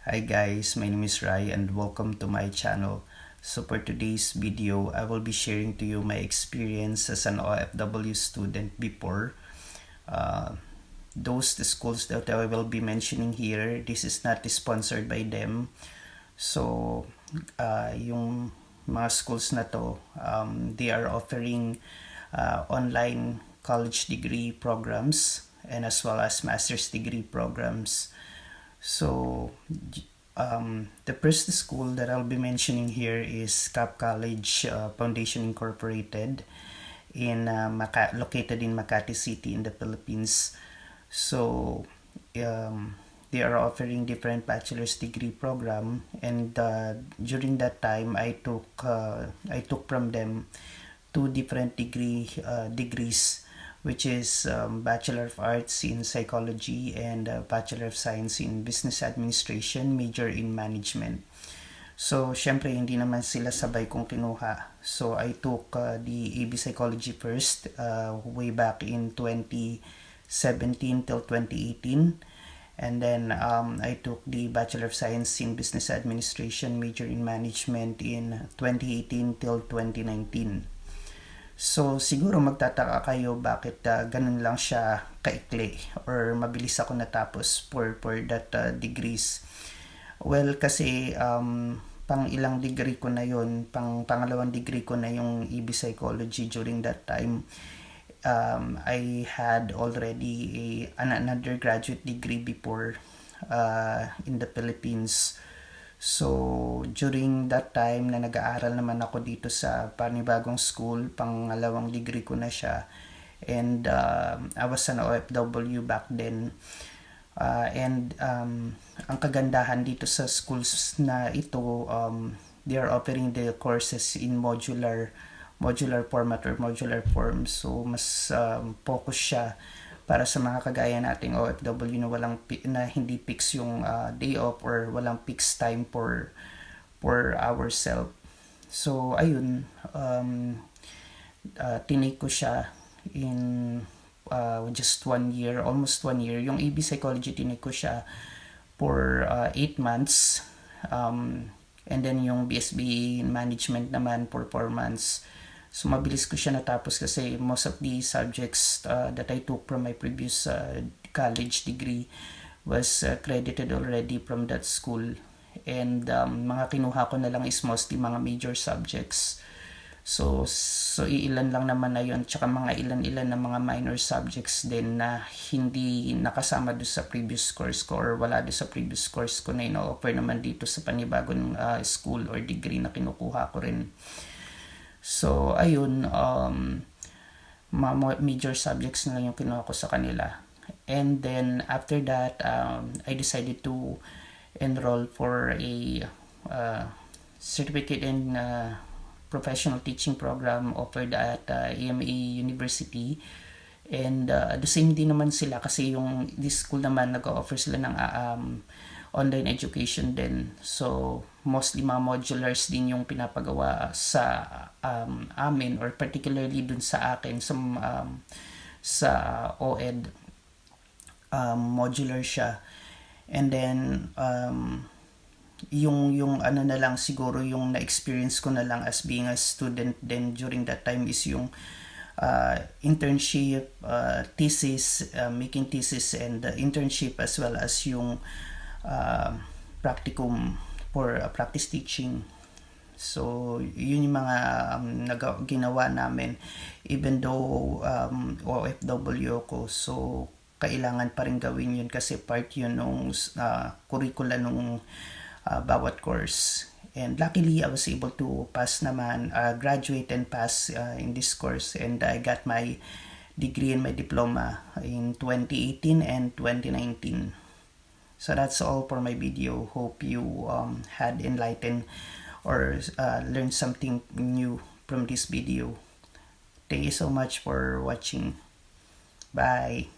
Hi guys, my name is Rai and welcome to my channel. So for today's video, I will be sharing to you my experience as an OFW student before. Those schools that I will be mentioning here, this is not sponsored by them. So yung mga schools na to, they are offering online college degree programs and as well as master's degree programs. So, the first school that I'll be mentioning here is Cap College Foundation Incorporated located in Makati City in the Philippines. So, they are offering different bachelor's degree program, and during that time, I took from them two different degrees, which is Bachelor of Arts in Psychology and Bachelor of Science in Business Administration, major in Management. So, syempre, hindi naman sila sabay kong kinuha. So, I took the AB Psychology first, way back in 2017 till 2018. And then, I took the Bachelor of Science in Business Administration, major in Management in 2018 till 2019. So, siguro magtataka kayo bakit ganun lang siya kaikli or mabilis ako natapos for that degrees. Well, kasi pang ilang degree ko na yun, pangalawang degree ko na yung EB Psychology during that time. I had already another graduate degree before in the Philippines. So, during that time na nag-aaral naman ako dito sa panibagong school, pangalawang degree ko na siya. And I was an OFW back then. Ang kagandahan dito sa schools na ito, they are offering the courses in modular format or modular form. So, mas focus siya para sa mga kagaya nating OFW na hindi fix yung day off or walang fixed time for ourselves. So ayun, tinake ko siya in just 1 year, almost 1 year. Yung AB Psychology tinake ko siya for 8 months, and then yung BSB Management naman for 4 months. So, mabilis ko siya natapos kasi most of the subjects that I took from my previous college degree was credited already from that school. And mga kinuha ko na lang is mostly mga major subjects. So ilan lang naman na yun. Tsaka mga ilan na mga minor subjects din na hindi nakasama doon sa previous course ko or wala doon sa previous course ko na ino-offer naman dito sa panibagong school or degree na kinukuha ko rin. So, ayun, mga major subjects na lang yung kinuha ko sa kanila. And then, after that, I decided to enroll for a certificate in professional teaching program offered at AMA University. And the same din naman sila kasi this school naman nag-offer sila ng online education din. So, mostly mga modulars din yung pinapagawa sa amin or particularly dun sa akin sa OED. Modular siya. And then, yung ano na lang siguro yung na-experience ko na lang as being a student then during that time is yung internship, thesis, making thesis and internship as well as yung practicum for practice teaching. So, yun yung mga ginawa namin even though OFW ko. So, kailangan pa rin gawin yun kasi part yun nung curricula nung bawat course. And luckily, I was able to pass naman, graduate and pass in this course. And I got my degree and my diploma in 2018 and 2019. So that's all for my video. Hope you had enlightened or learned something new from this video. Thank you so much for watching. Bye.